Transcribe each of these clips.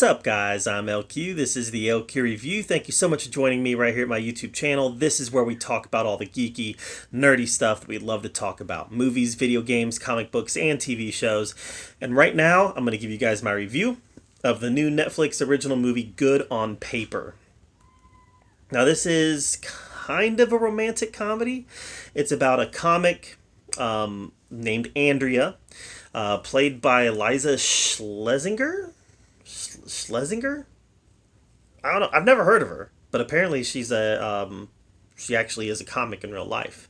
up, guys? I'm LQ. This is the LQ Review. Thank you so much for joining me right here at my YouTube channel. This is where we talk about all the geeky, nerdy stuff that we love to talk about. Movies, video games, comic books, and TV shows. And right now, I'm going to give you guys my review of the new Netflix original movie, Good on Paper. Now, this is kind of a romantic comedy. It's about a comic named Andrea, played by Liza Schlesinger? I don't know. I've never heard of her, but apparently she actually is a comic in real life.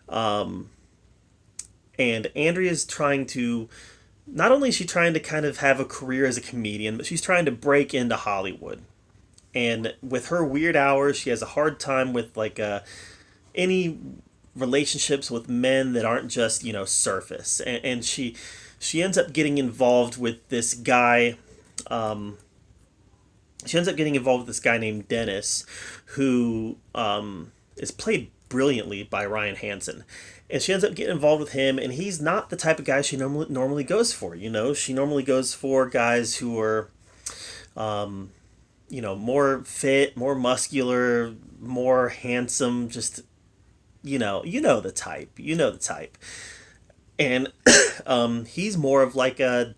And Andrea's trying to, not only is she trying to kind of have a career as a comedian, but she's trying to break into Hollywood. And with her weird hours, she has a hard time with any relationships with men that aren't just, surface. And she ends up getting involved with this guy. She ends up getting involved with this guy named Dennis, who is played brilliantly by Ryan Hansen. And she ends up getting involved with him, and he's not the type of guy she normally goes for. She normally goes for guys who are, more fit, more muscular, more handsome. Just, the type. You know the type. And he's more of like a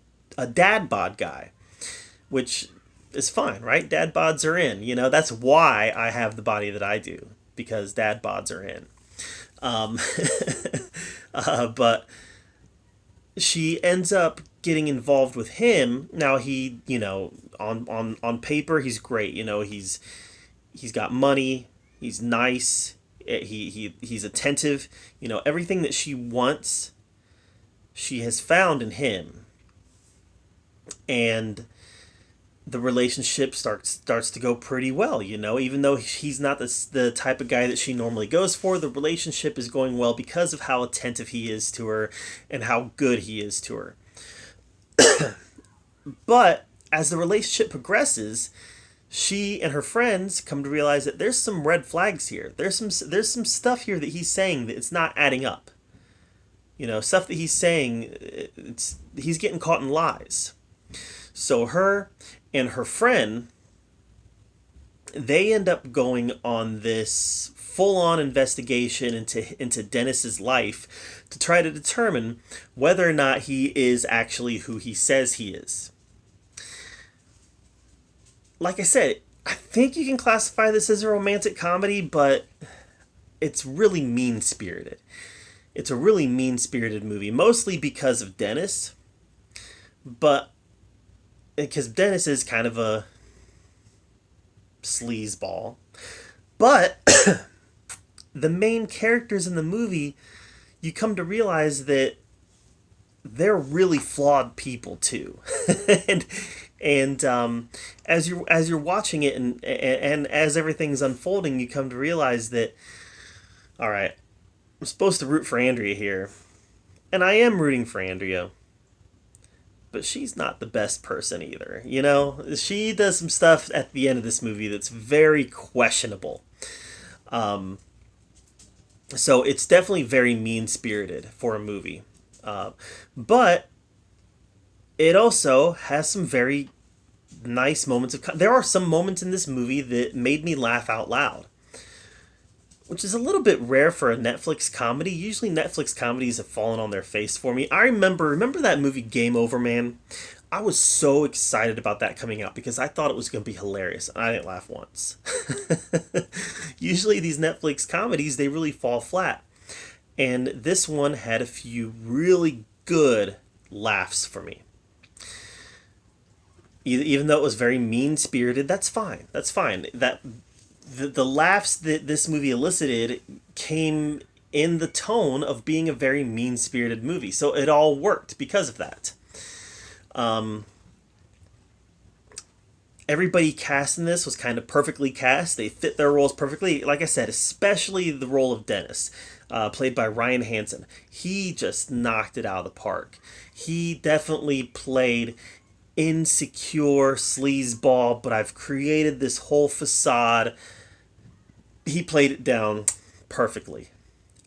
dad bod guy, which is fine, right? Dad bods are in. That's why I have the body that I do, because dad bods are in. But she ends up getting involved with him. Now he, on paper he's great. He's got money. He's nice. He's attentive. Everything that she wants, she has found in him. And the relationship starts to go pretty well, even though he's not the type of guy that she normally goes for. The relationship is going well because of how attentive he is to her and how good he is to her. But as the relationship progresses, she and her friends come to realize that there's some red flags here. There's some stuff here that he's saying that it's not adding up. Stuff that he's saying, he's getting caught in lies. So her and her friend, they end up going on this full-on investigation into Dennis's life to try to determine whether or not he is actually who he says he is. Like I said, I think you can classify this as a romantic comedy, but it's really mean-spirited. It's a really mean-spirited movie, mostly because of Dennis, but because Dennis is kind of a sleazeball. But the main characters in the movie, you come to realize that they're really flawed people too. and as you're watching it and as everything's unfolding, you come to realize that, all right, I'm supposed to root for Andrea here, and I am rooting for Andrea. But she's not the best person either. She does some stuff at the end of this movie that's very questionable. So it's definitely very mean-spirited for a movie. But it also has some very nice moments there are some moments in this movie that made me laugh out loud, which is a little bit rare for a Netflix comedy. Usually Netflix comedies have fallen on their face for me. I remember that movie Game Over, man? I was so excited about that coming out because I thought it was going to be hilarious. I didn't laugh once. Usually these Netflix comedies, they really fall flat. And this one had a few really good laughs for me. Even though it was very mean-spirited, that's fine. That's fine. The laughs that this movie elicited came in the tone of being a very mean-spirited movie. So it all worked because of that. Everybody cast in this was kind of perfectly cast. They fit their roles perfectly. Like I said, especially the role of Dennis, played by Ryan Hansen. He just knocked it out of the park. He definitely played insecure sleazeball, but I've created this whole facade. He played it down perfectly.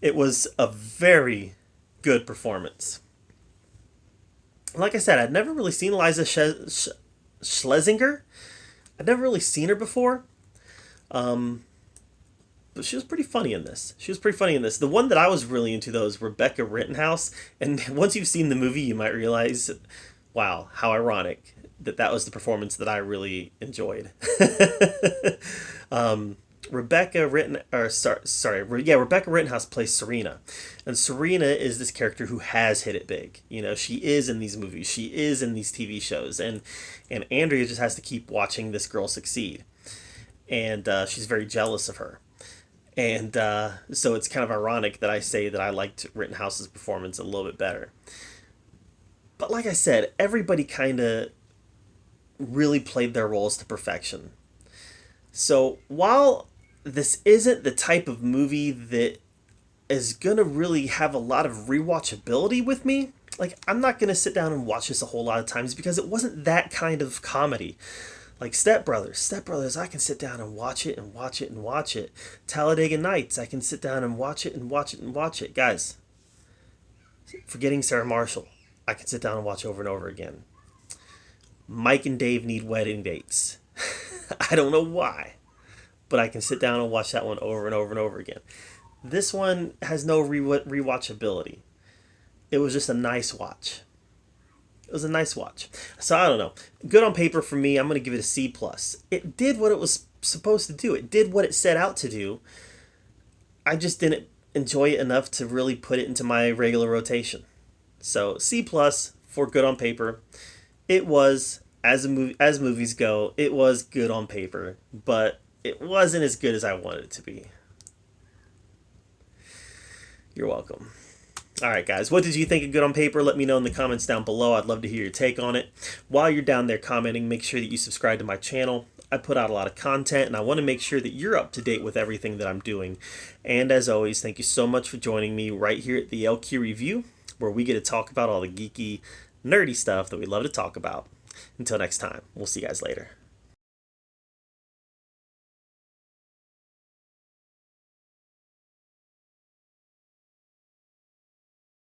It was a very good performance. Like I said, I'd never really seen Schlesinger. I'd never really seen her before, but she was pretty funny in this. She was pretty funny in this. The one that I was really into, though, is Rebecca Rittenhouse. And once you've seen the movie, you might realize, wow, how ironic that that was the performance that I really enjoyed. Rebecca Rittenhouse plays Serena, and Serena is this character who has hit it big. You know, she is in these movies, she is in these TV shows, and Andrea just has to keep watching this girl succeed, and she's very jealous of her. And so it's kind of ironic that I say that I liked Rittenhouse's performance a little bit better. But like I said, everybody kind of really played their roles to perfection. So while this isn't the type of movie that is gonna really have a lot of rewatchability with me, like I'm not gonna sit down and watch this a whole lot of times because it wasn't that kind of comedy. Like Step Brothers, I can sit down and watch it and watch it and watch it. Talladega Nights, I can sit down and watch it and watch it and watch it. Guys, Forgetting Sarah Marshall, I can sit down and watch over and over again. Mike and Dave Need Wedding Dates. I don't know why, but I can sit down and watch that one over and over and over again. This one has no rewatchability. It was just a nice watch. It was a nice watch. So I don't know. Good on paper for me. I'm going to give it a C plus. It did what it was supposed to do. It did what it set out to do. I just didn't enjoy it enough to really put it into my regular rotation. So C plus for good on paper. It was, as movies go, it was good on paper, but it wasn't as good as I wanted it to be. You're welcome. All right, guys, what did you think of Good on Paper? Let me know in the comments down below. I'd love to hear your take on it. While you're down there commenting, make sure that you subscribe to my channel. I put out a lot of content, and I want to make sure that you're up to date with everything that I'm doing. And as always, thank you so much for joining me right here at the LQ Review, where we get to talk about all the geeky, nerdy stuff that we love to talk about. Until next time, we'll see you guys later.